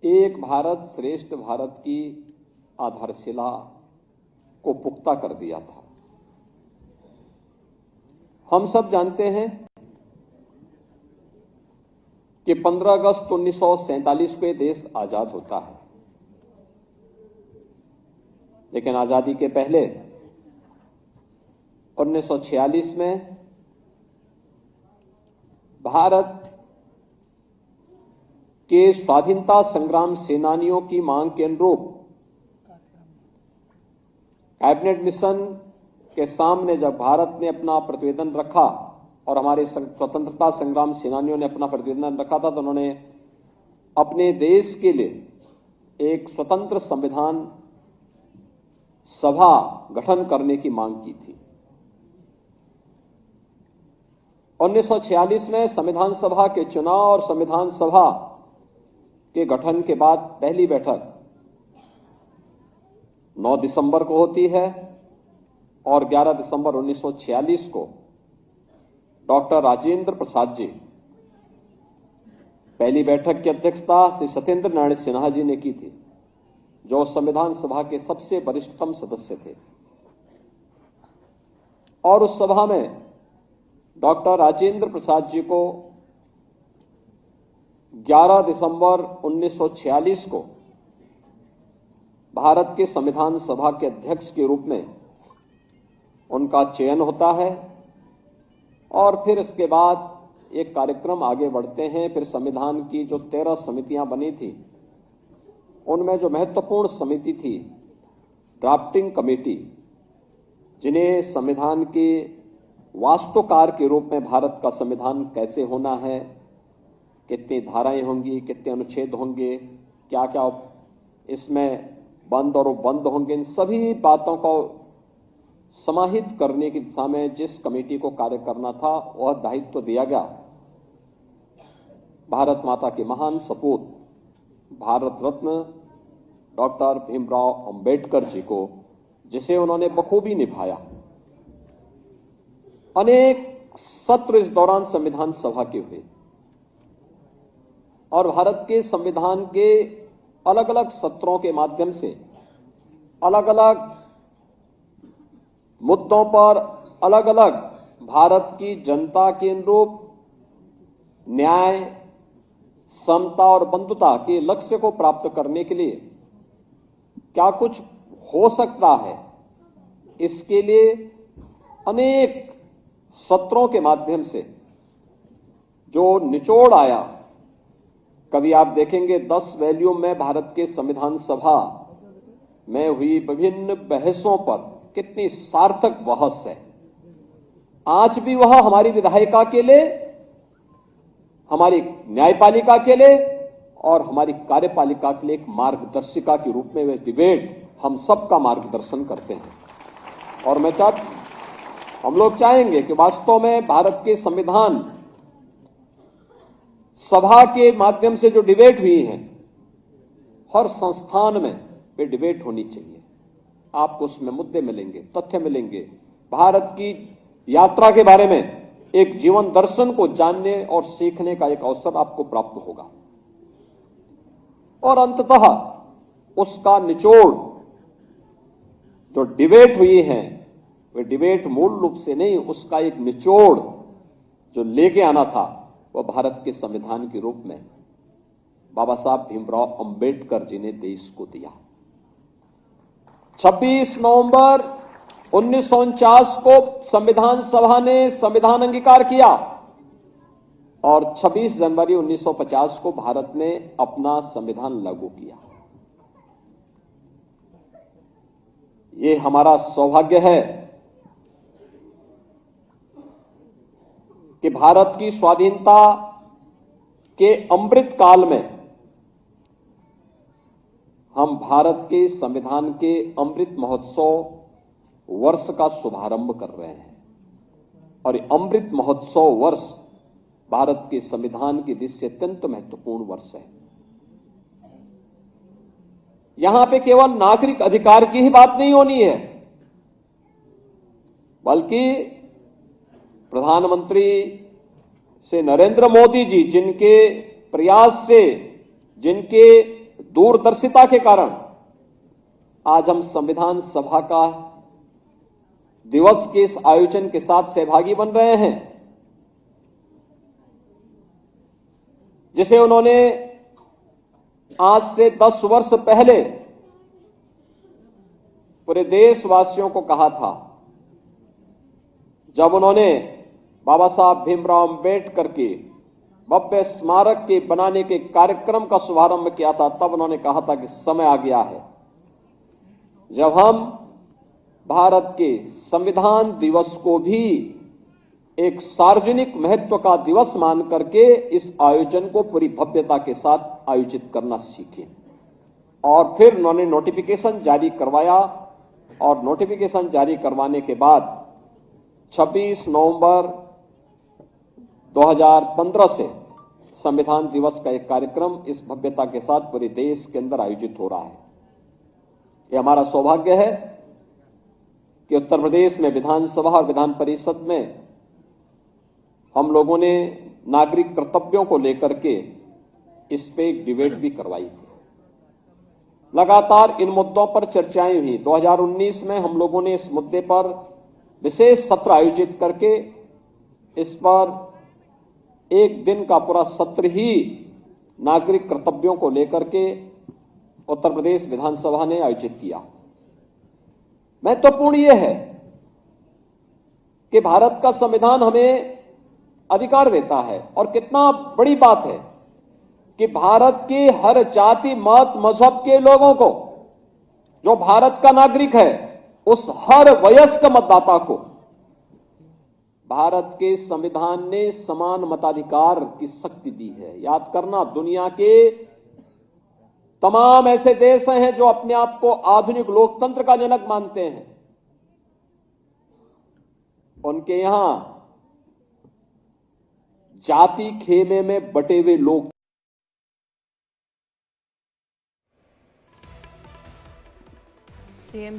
एक भारत श्रेष्ठ भारत की आधारशिला को पुख्ता कर दिया था। हम सब जानते हैं कि 15 अगस्त 1947 को देश आजाद होता है, लेकिन आजादी के पहले 1946 में भारत के स्वाधीनता संग्राम सेनानियों की मांग के अनुरूप कैबिनेट मिशन के सामने जब भारत ने अपना प्रतिवेदन रखा और हमारे स्वतंत्रता संग्राम सेनानियों ने अपना प्रतिवेदन रखा था, तो उन्होंने अपने देश के लिए एक स्वतंत्र संविधान सभा गठन करने की मांग की थी। 1946 में संविधान सभा के चुनाव और संविधान सभा के गठन के बाद पहली बैठक 9 दिसंबर को होती है और 11 दिसंबर 1946 को डॉक्टर राजेंद्र प्रसाद जी पहली बैठक की अध्यक्षता श्री सत्येंद्र नारायण सिन्हा जी ने की थी, जो संविधान सभा के सबसे वरिष्ठतम सदस्य थे। और उस सभा में डॉक्टर राजेंद्र प्रसाद जी को 11 दिसंबर 1946 को भारत के संविधान सभा के अध्यक्ष के रूप में उनका चयन होता है और फिर इसके बाद एक कार्यक्रम आगे बढ़ते हैं। फिर संविधान की जो 13 समितियां बनी थी, उनमें जो महत्वपूर्ण समिति थी ड्राफ्टिंग कमेटी, जिन्हें संविधान के वास्तुकार के रूप में भारत का संविधान कैसे होना है, कितनी धाराएं होंगी, कितने अनुच्छेद होंगे, क्या क्या इसमें बंद और उपबंध होंगे, इन सभी बातों को समाहित करने की दिशा में जिस कमेटी को कार्य करना था, वह दायित्व दिया गया भारत माता के महान सपूत भारत रत्न डॉक्टर भीमराव अंबेडकर जी को, जिसे उन्होंने बखूबी निभाया। अनेक सत्र इस दौरान संविधान सभा के हुए और भारत के संविधान के अलग अलग सत्रों के माध्यम से अलग अलग मुद्दों पर अलग अलग भारत की जनता के अनुरूप न्याय, समता और बंधुता के लक्ष्य को प्राप्त करने के लिए क्या कुछ हो सकता है, इसके लिए अनेक सत्रों के माध्यम से जो निचोड़ आया, कभी आप देखेंगे 10 वॉल्यूम में भारत के संविधान सभा में हुई विभिन्न बहसों पर कितनी सार्थक बहस है। आज भी वह हमारी विधायिका के लिए, हमारी न्यायपालिका के लिए और हमारी कार्यपालिका के लिए एक मार्गदर्शिका के रूप में वह डिबेट हम सबका मार्गदर्शन करते हैं। और हम लोग चाहेंगे कि वास्तव में भारत के संविधान सभा के माध्यम से जो डिबेट हुई है, हर संस्थान में वे डिबेट होनी चाहिए। आपको उसमें मुद्दे मिलेंगे, तथ्य मिलेंगे, भारत की यात्रा के बारे में एक जीवन दर्शन को जानने और सीखने का एक अवसर आपको प्राप्त होगा। और अंततः उसका निचोड़ जो डिबेट हुई है, वे डिबेट मूल रूप से नहीं, उसका एक निचोड़ जो लेके आना था, वह भारत के संविधान के रूप में बाबा साहब भीमराव अंबेडकर जी ने देश को दिया। 26 नवंबर 1949 को संविधान सभा ने संविधान अंगीकार किया और 26 जनवरी 1950 को भारत ने अपना संविधान लागू किया। ये हमारा सौभाग्य है कि भारत की स्वाधीनता के अमृत काल में हम भारत के संविधान के अमृत महोत्सव वर्ष का शुभारंभ कर रहे हैं। और ये अमृत महोत्सव वर्ष भारत के संविधान की दृष्टि से अत्यंत महत्वपूर्ण वर्ष है। यहां पे केवल नागरिक अधिकार की ही बात नहीं होनी है, बल्कि प्रधानमंत्री से नरेंद्र मोदी जी जिनके प्रयास से, जिनके दूरदर्शिता के कारण आज हम संविधान सभा का दिवस के इस आयोजन के साथ सहभागी बन रहे हैं, जिसे उन्होंने आज से 10 वर्ष पहले पूरे देशवासियों को कहा था, जब उन्होंने बाबा साहब भीमराव अंबेडकर के भव्य स्मारक के बनाने के कार्यक्रम का शुभारंभ किया था। तब उन्होंने कहा था कि समय आ गया है जब हम भारत के संविधान दिवस को भी एक सार्वजनिक महत्व का दिवस मान करके इस आयोजन को पूरी भव्यता के साथ आयोजित करना सीखें। और फिर उन्होंने नोटिफिकेशन जारी करवाया और नोटिफिकेशन जारी करवाने के बाद 26 नवंबर 2015 से संविधान दिवस का एक कार्यक्रम इस भव्यता के साथ पूरे देश के अंदर आयोजित हो रहा है। यह हमारा सौभाग्य है कि उत्तर प्रदेश में विधानसभा और विधान परिषद में हम लोगों ने नागरिक कर्तव्यों को लेकर के इस पे एक डिबेट भी करवाई थी। लगातार इन मुद्दों पर चर्चाएं हुई। 2019 में हम लोगों ने इस मुद्दे पर विशेष सत्र आयोजित करके इस पर एक दिन का पूरा सत्र ही नागरिक कर्तव्यों को लेकर के उत्तर प्रदेश विधानसभा ने आयोजित किया। महत्वपूर्ण यह है कि भारत का संविधान हमें अधिकार देता है, और कितना बड़ी बात है कि भारत के हर जाति मत मजहब के लोगों को, जो भारत का नागरिक है, उस हर वयस्क मतदाता को भारत के संविधान ने समान मताधिकार की शक्ति दी है। याद करना, दुनिया के तमाम ऐसे देश हैं जो अपने आप को आधुनिक लोकतंत्र का जनक मानते हैं, उनके यहां जाति खेमे में बटे हुए लोग सीएम